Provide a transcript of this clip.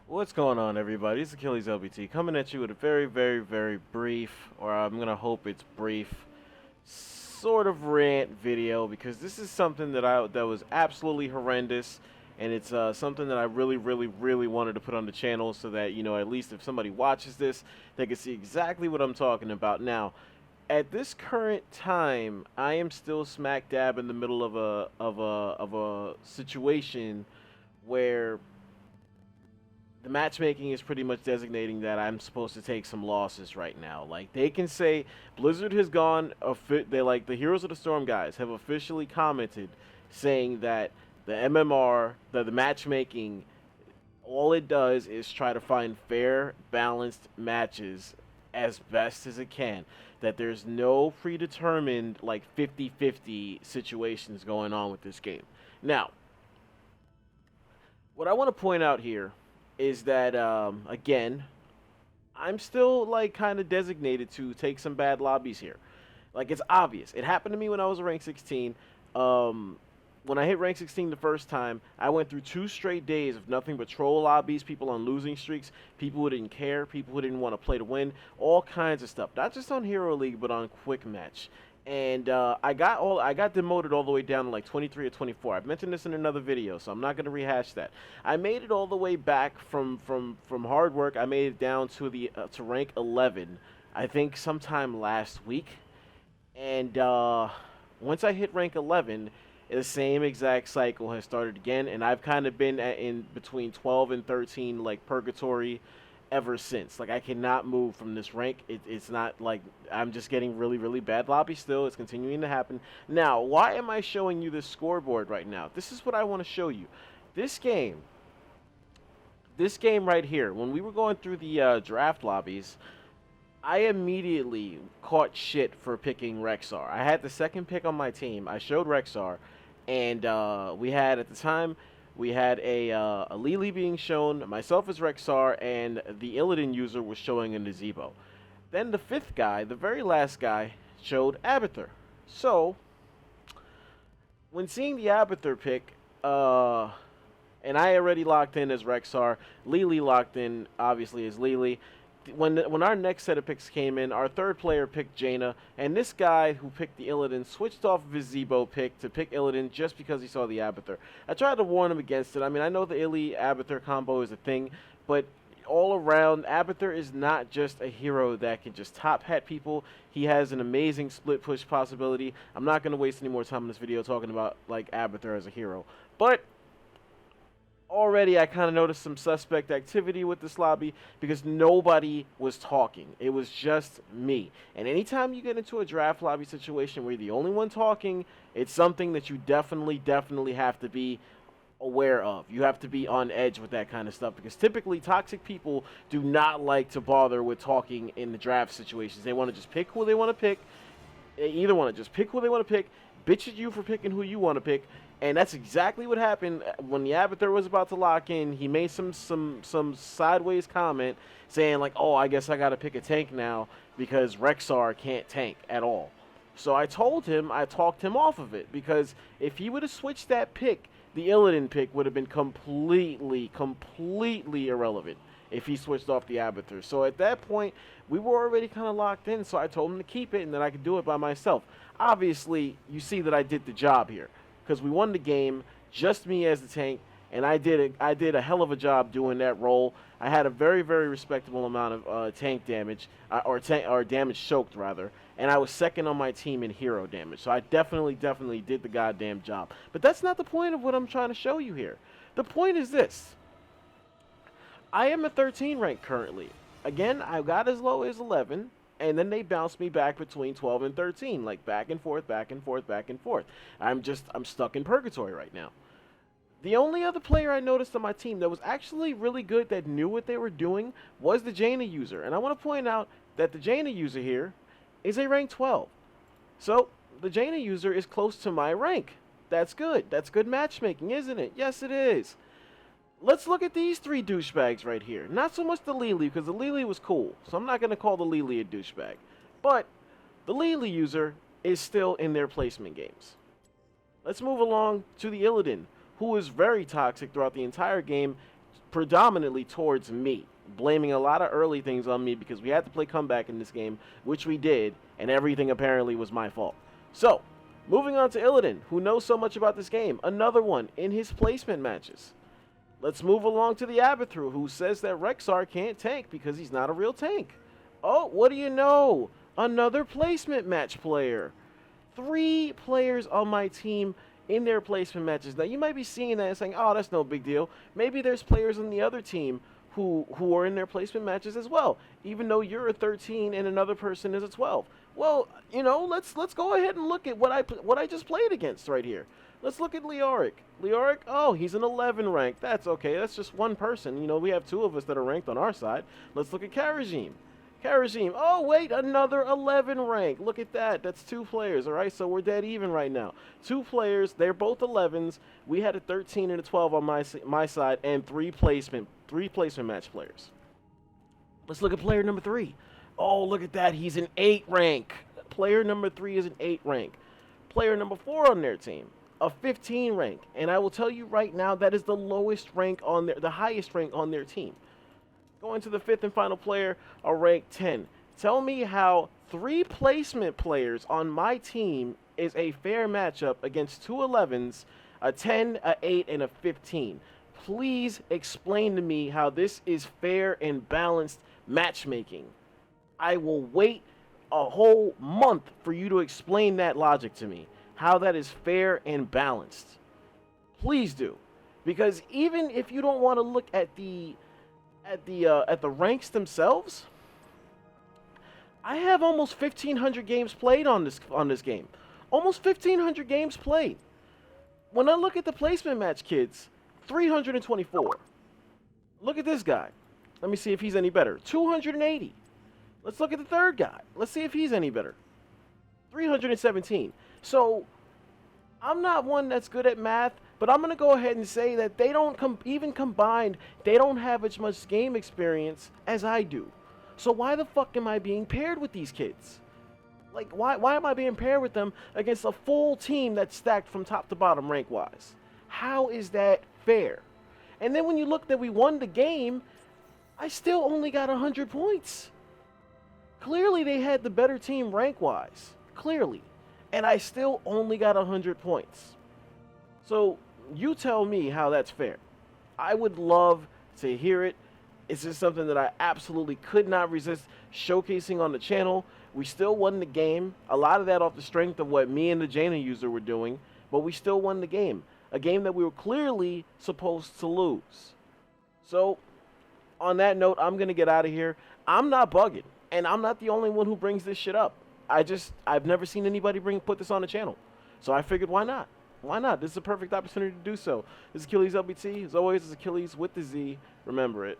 What's going on, everybody? It's Achilles LBT coming at you with a very brief, or I'm gonna hope it's brief, sort of rant video because this is something that was absolutely horrendous, and it's something that I really wanted to put on the channel so that at least if somebody watches this, they can see exactly what I'm talking about. Now, at this current time, I am still smack dab in the middle of a situation where the matchmaking is pretty much designating that I'm supposed to take some losses right now. Like, they can say Blizzard has gone, they like the Heroes of the Storm guys have officially commented saying that the MMR, the matchmaking, all it does is try to find fair, balanced matches as best as it can. That there's no predetermined like 50-50 situations going on with this game. Now, what I want to point out here is that again, I'm still like kind of designated to take some bad lobbies here. Like, it's obvious. It happened to me when I was rank 16. When I hit rank 16 the first time, I went through 2 straight days of nothing but troll lobbies, people on losing streaks, people who didn't care, people who didn't want to play to win, all kinds of stuff. Not just on Hero League, but on Quick Match. And I got demoted all the way down to like 23 or 24. I've mentioned this in another video, so I'm not going to rehash that. I made it all the way back from hard work. I made it down to the to rank 11, I think sometime last week. And once I hit rank 11, the same exact cycle has started again, and I've kind of been in between 12 and 13, like purgatory, ever since. Like, I cannot move from this rank. It's not like I'm just getting really bad lobby still. It's continuing to happen. Now, why am I showing you this scoreboard right now? This is what I want to show you. This game right here, when we were going through the draft lobbies, I immediately caught shit for picking Rexar. I had the second pick on my team. I showed Rexar, and we had, at the time, we had a Lily being shown, myself as Rexar, and the Illidan user was showing a Nazebo. Then the 5th guy, the very last guy, showed Abathur. So, when seeing the Abathur pick, and I already locked in as Rexar, Lily locked in, obviously, as Lily. When our next set of picks came in, our 3rd player picked Jaina, and this guy who picked the Illidan switched off of his Zebo pick to pick Illidan just because he saw the Abathur. I tried to warn him against it. I mean, I know the Illy-Abathur combo is a thing, but all around, Abathur is not just a hero that can just top hat people. He has an amazing split push possibility. I'm not going to waste any more time in this video talking about like Abathur as a hero, but already I kind of noticed some suspect activity with this lobby because nobody was talking. It was just me. And anytime you get into a draft lobby situation where you're the only one talking, it's something that you definitely have to be aware of. You have to be on edge with that kind of stuff because typically toxic people do not like to bother with talking in the draft situations. They want to just pick who they want to pick. They either want to just pick who they want to pick, bitch at you for picking who you want to pick. And that's exactly what happened when the Abathur was about to lock in. He made some sideways comment saying like, "Oh, I guess I got to pick a tank now because Rexar can't tank at all." So I told him, I talked him off of it because if he would have switched that pick, the Illidan pick would have been completely irrelevant if he switched off the Abathur. So at that point, we were already kind of locked in, so I told him to keep it and that I could do it by myself. Obviously, you see that I did the job here because we won the game, just me as the tank, and I did a hell of a job doing that role. I had a very respectable amount of tank damage, or damage soaked rather, and I was 2nd on my team in hero damage. So I definitely did the goddamn job. But that's not the point of what I'm trying to show you here. The point is this: I am a 13 rank currently. Again, I got as low as 11. And then they bounced me back between 12 and 13, like back and forth. I'm stuck in purgatory right now. The only other player I noticed on my team that was actually really good, that knew what they were doing, was the Jaina user. And I want to point out that the Jaina user here is a rank 12. So, the Jaina user is close to my rank. That's good. That's good matchmaking, isn't it? Yes, it is. Let's look at these 3 douchebags right here. Not so much the Lily, because the Lily was cool. So I'm not going to call the Lily a douchebag. But the Lily user is still in their placement games. Let's move along to the Illidan, who is very toxic throughout the entire game, predominantly towards me, blaming a lot of early things on me because we had to play comeback in this game, which we did, and everything apparently was my fault. So, moving on to Illidan, who knows so much about this game, another one in his placement matches. Let's move along to the Abathru, who says that Rexxar can't tank because he's not a real tank. Oh, what do you know? Another placement match player. 3 players on my team in their placement matches. Now, you might be seeing that and saying, oh, that's no big deal. Maybe there's players on the other team who are in their placement matches as well, even though you're a 13 and another person is a 12. Well, you know, let's go ahead and look at what I just played against right here. Let's look at Leoric. Leoric, oh, he's an 11 rank. That's okay. That's just one person. You know, we have 2 of us that are ranked on our side. Let's look at Karajim. Karajim, oh, wait, another 11 rank. Look at that. That's 2 players, all right? So we're dead even right now. 2 players. They're both 11s. We had a 13 and a 12 on my side and 3 placement match players. Let's look at player number 3. Oh, look at that. He's an 8 rank. Player number 3 is an 8 rank. Player number 4 on their team, a 15 rank. And I will tell you right now, that is the lowest rank on the highest rank on their team. Going to the 5th and final player, a rank 10. Tell me how 3 placement players on my team is a fair matchup against 2 11s, a 10, a 8, and a 15. Please explain to me how this is fair and balanced matchmaking. I will wait a whole month for you to explain that logic to me, how that is fair and balanced. Please do, because even if you don't want to look at the ranks themselves, I have almost 1,500 games played on this game. Almost 1,500 games played. When I look at the placement match kids, 324. Look at this guy. Let me see if he's any better. 280. Let's look at the third guy. Let's see if he's any better. 317. So, I'm not one that's good at math, but I'm going to go ahead and say that they don't even combined, they don't have as much game experience as I do. So why the fuck am I being paired with these kids? Like, why am I being paired with them against a full team that's stacked from top to bottom rank-wise? How is that fair? And then when you look that we won the game, I still only got 100 points. Clearly, they had the better team rank-wise. Clearly. And I still only got 100 points. So, you tell me how that's fair. I would love to hear it. It's just something that I absolutely could not resist showcasing on the channel. We still won the game. A lot of that off the strength of what me and the Jaina user were doing. But we still won the game. A game that we were clearly supposed to lose. So, on that note, I'm going to get out of here. I'm not bugging. And I'm not the only one who brings this shit up. I've never seen anybody put this on the channel. So I figured, why not? Why not? This is a perfect opportunity to do so. This is Achilles LBT. As always, this is Achilles with the Z. Remember it.